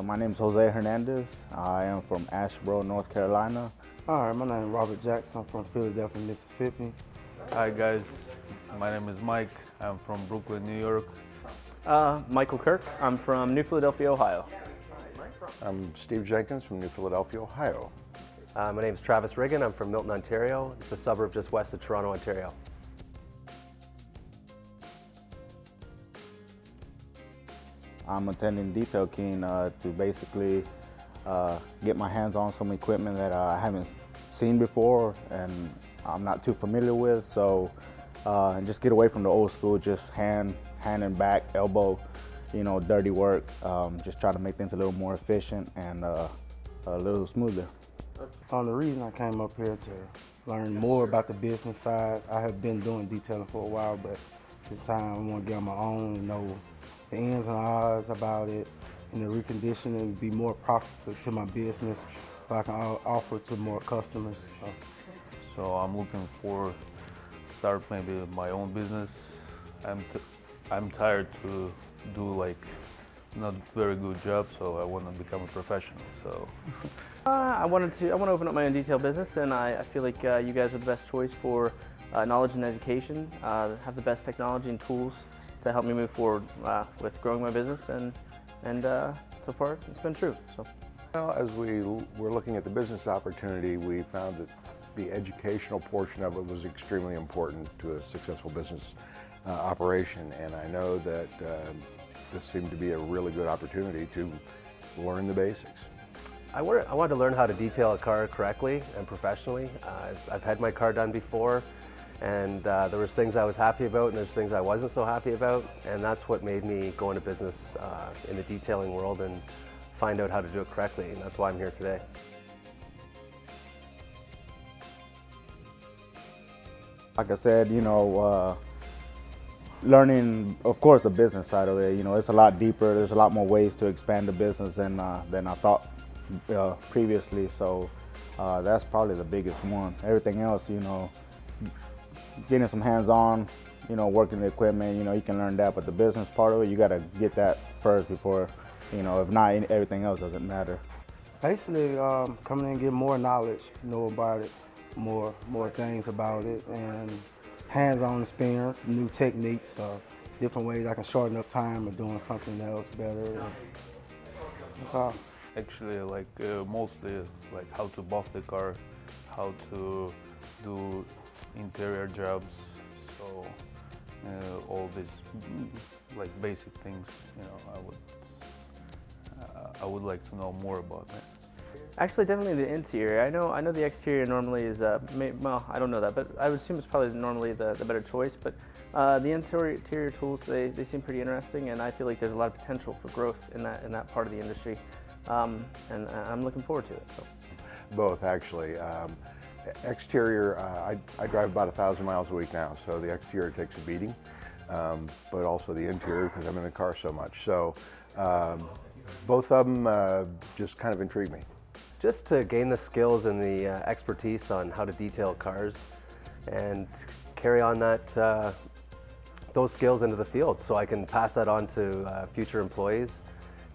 My name is Jose Hernandez. I am from Asheboro, North Carolina. Hi, my name is Robert Jackson. I'm from Philadelphia, Mississippi. Hi guys, my name is Mike. I'm from Brooklyn, New York. Michael Kirk. I'm from New Philadelphia, Ohio. I'm Steve Jenkins from New Philadelphia, Ohio. My name is Travis Riggin. I'm from Milton, Ontario. It's a suburb just west of Toronto, Ontario. I'm attending Detail King to basically get my hands on some equipment that I haven't seen before and I'm not too familiar with. So and just get away from the old school, just hand and back, elbow, dirty work. Just try to make things a little more efficient and a little smoother. The reason I came up here to learn more about the business side, I have been doing detailing for a while, but this time I want to get on my own and know the ins and outs about it, and the reconditioning be more profitable to my business so I can offer to more customers. So I'm looking for start maybe my own business. I'm tired to do like not very good job, so I want to become a professional. So I want to open up my own detail business, and I feel like you guys are the best choice for knowledge and education. Have the best technology and tools to help me move forward with growing my business, and so far it's been true. So. Well, as we were looking at the business opportunity, we found that the educational portion of it was extremely important to a successful business operation, and I know that this seemed to be a really good opportunity to learn the basics. I wanted to learn how to detail a car correctly and professionally. I've had my car done before, and there was things I was happy about and there's things I wasn't so happy about, and that's what made me go into business in the detailing world and find out how to do it correctly, and that's why I'm here today. Like I said, learning, of course, the business side of it, it's a lot deeper. There's a lot more ways to expand the business than I thought previously. So that's probably the biggest one. Everything else, getting some hands-on, working the equipment, you can learn that. But the business part of it, you got to get that first before, if not, everything else doesn't matter. Basically, coming in and get more knowledge, know about it, more things about it, and hands-on experience, new techniques, different ways I can shorten up time of doing something else better. actually like mostly like how to buff the car, how to do interior jobs, so all these like basic things, I would like to know more about that. Actually, definitely the interior. I know the exterior normally is, well, I don't know that, but I would assume it's probably normally the better choice. But the interior tools, they seem pretty interesting, and I feel like there's a lot of potential for growth in that part of the industry, and I'm looking forward to it. So. Both, actually. Exterior, I drive about 1,000 miles a week now, so the exterior takes a beating, but also the interior because I'm in the car so much. So both of them just kind of intrigue me. Just to gain the skills and the expertise on how to detail cars and carry on those skills into the field so I can pass that on to future employees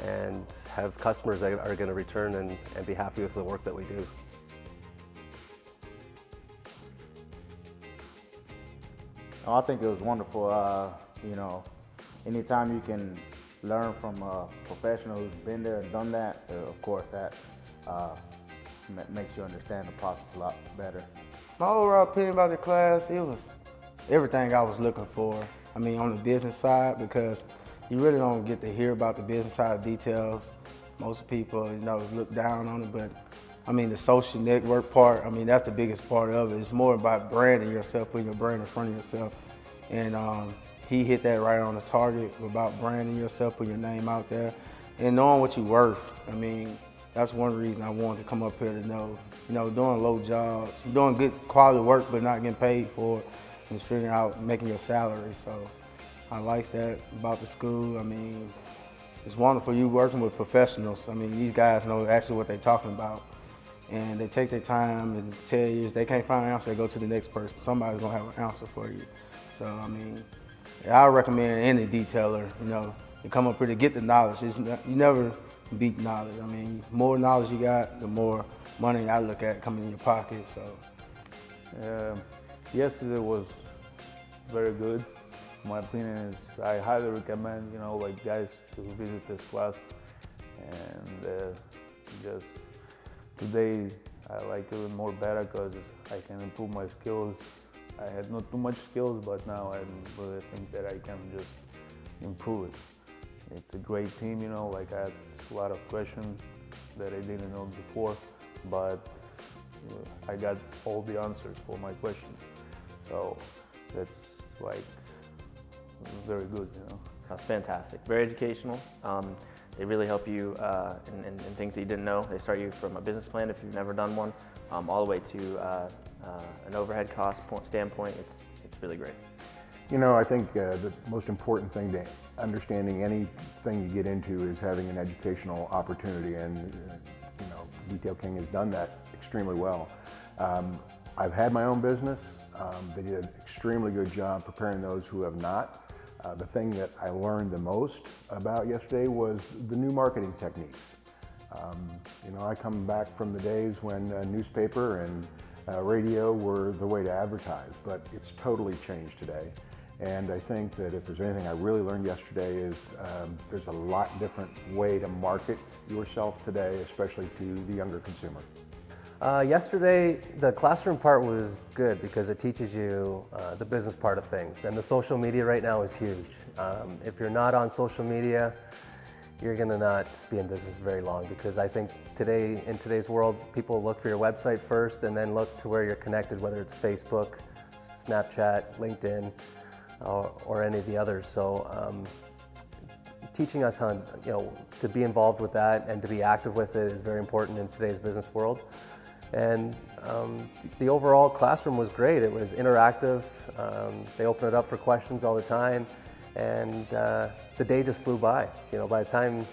and have customers that are going to return and be happy with the work that we do. I think it was wonderful. Anytime you can learn from a professional who's been there and done that, of course, that makes you understand the process a lot better. My overall opinion about the class, it was everything I was looking for. I mean, on the business side, because you really don't get to hear about the business side details. Most people, look down on it, but I mean, the social network part, that's the biggest part of it. It's more about branding yourself, putting your brand in front of yourself. And he hit that right on the target about branding yourself, putting your name out there, and knowing what you're worth. That's one reason I wanted to come up here to know, doing low jobs, doing good quality work but not getting paid for it, and figuring out making your salary. So I like that about the school. It's wonderful you working with professionals. These guys know actually what they're talking about. And they take their time and tell you if they can't find an answer, they go to the next person. Somebody's gonna have an answer for you. So I recommend any detailer, to come up here to get the knowledge. You never beat knowledge. I mean, more knowledge you got, the more money I look at coming in your pocket. So, yesterday was very good. My opinion is I highly recommend, like guys to visit this class. And just today I like it more better because I can improve my skills. I had not too much skills, but now I really think that I can just improve it. It's a great team, like I asked a lot of questions that I didn't know before, but I got all the answers for my questions. So that's like very good, That's fantastic. Very educational. They really help you in things that you didn't know. They start you from a business plan if you've never done one, all the way to an overhead cost standpoint. It's really great. I think the most important thing to understanding anything you get into is having an educational opportunity, and Detail King has done that extremely well. I've had my own business. They did an extremely good job preparing those who have not. The thing that I learned the most about yesterday was the new marketing techniques. I come back from the days when newspaper and radio were the way to advertise, but it's totally changed today. And I think that if there's anything I really learned yesterday is there's a lot different way to market yourself today, especially to the younger consumer. Yesterday, the classroom part was good because it teaches you the business part of things, and the social media right now is huge. If you're not on social media, you're going to not be in business very long, because I think in today's world, people look for your website first and then look to where you're connected, whether it's Facebook, Snapchat, LinkedIn, or any of the others. So teaching us how to be involved with that and to be active with it is very important in today's business world. And the overall classroom was great. It was interactive. They open it up for questions all the time, and the day just flew by. By the time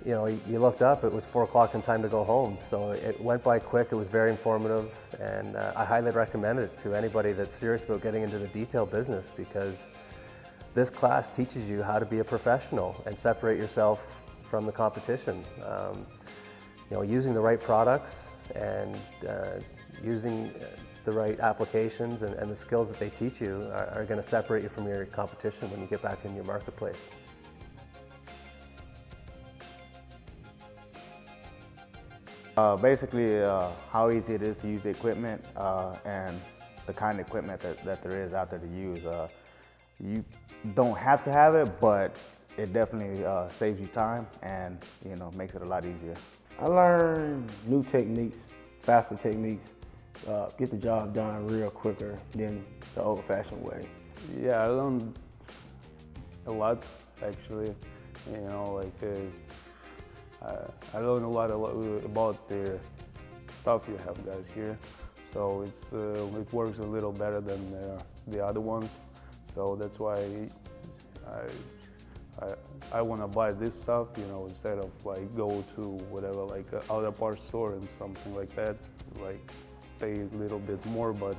you looked up, it was 4 o'clock and time to go home. So it went by quick. It was very informative, and I highly recommend it to anybody that's serious about getting into the detail business, because this class teaches you how to be a professional and separate yourself from the competition. Using the right products and using the right applications and the skills that they teach you are going to separate you from your competition when you get back in your marketplace. Basically, how easy it is to use the equipment and the kind of equipment that there is out there to use. You don't have to have it, but it definitely saves you time and makes it a lot easier. I learned new techniques, faster techniques, get the job done real quicker than the old-fashioned way. Yeah, I learned a lot actually. I learned a lot about the stuff you have guys here. So it works a little better than the other ones. So that's why I want to buy this stuff, instead of like go to whatever, like other parts store and something like that, like pay a little bit more, but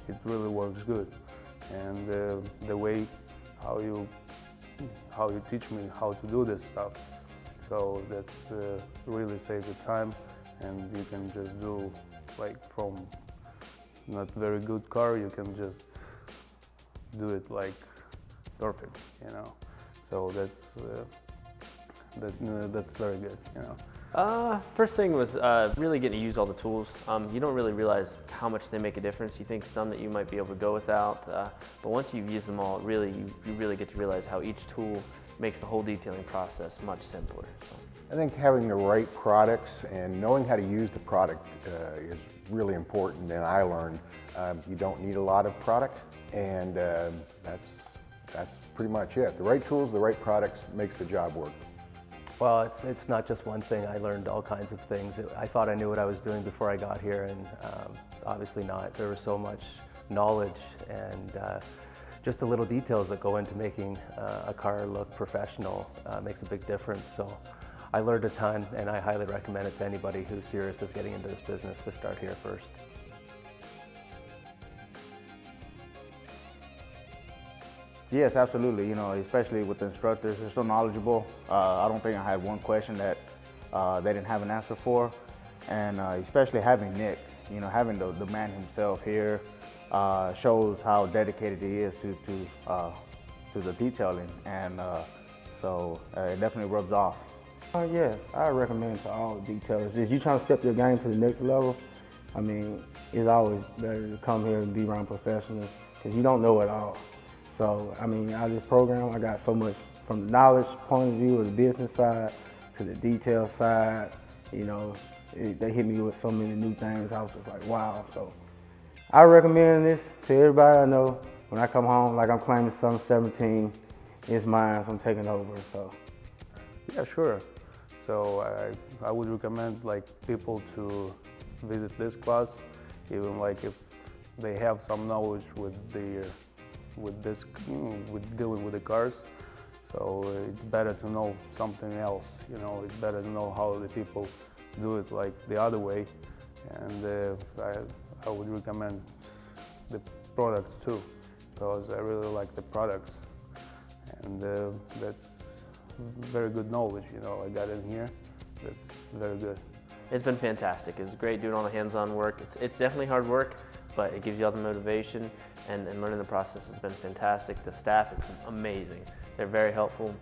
it really works good. And the way how you teach me how to do this stuff, so that's really saves the time, and you can just do like from not very good car, you can just do it like perfect, So that's very good, First thing was really getting to use all the tools. You don't really realize how much they make a difference. You think some that you might be able to go without, but once you've used them all, you really get to realize how each tool makes the whole detailing process much simpler. So. I think having the right products and knowing how to use the product is really important, and I learned you don't need a lot of product, and that's pretty much it. The right tools, the right products makes the job work. Well, it's not just one thing. I learned all kinds of things. I thought I knew what I was doing before I got here, and obviously not. There was so much knowledge and just the little details that go into making a car look professional makes a big difference. So I learned a ton, and I highly recommend it to anybody who's serious of getting into this business to start here first. Yes, absolutely. Especially with the instructors, they're so knowledgeable. I don't think I had one question that they didn't have an answer for. And especially having Nick, you know, having the man himself here shows how dedicated he is to the detailing, and so it definitely rubs off. Yeah, I recommend to all detailers, if you're trying to step your game to the next level, I mean, it's always better to come here and be around professionals, because you don't know it all. So, I mean, out of this program, I got so much from the knowledge point of view of the business side to the detail side. You know, they hit me with so many new things. I was just like, wow. So, I recommend this to everybody I know. When I come home, like I'm claiming some 17, it's mine, so I'm taking over. So, Yeah, sure. So I would recommend like people to visit this class, even like if they have some knowledge with dealing with the cars. So it's better to know something else. You know, it's better to know how the people do it like the other way. And I would recommend the products too, because I really like the products, and that's very good knowledge, you know, I got in here. That's very good. It's been fantastic. It's great doing all the hands-on work. It's definitely hard work, but it gives you all the motivation, and learning the process has been fantastic. The staff is amazing. They're very helpful,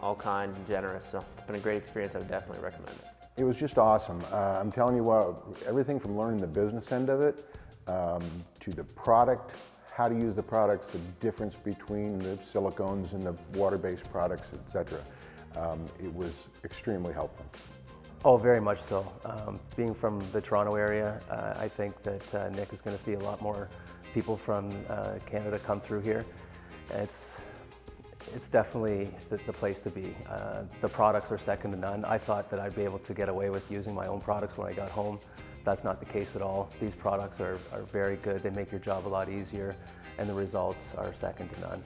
all kind and generous, so it's been a great experience. I would definitely recommend it. It was just awesome. I'm telling you what, everything from learning the business end of it to the product, how to use the products, the difference between the silicones and the water-based products, etc. It was extremely helpful. Oh, very much so. Being from the Toronto area, I think that Nick is going to see a lot more people from Canada come through here. It's definitely the place to be. The products are second to none. I thought that I'd be able to get away with using my own products when I got home. That's not the case at all. These products are very good. They make your job a lot easier, and the results are second to none.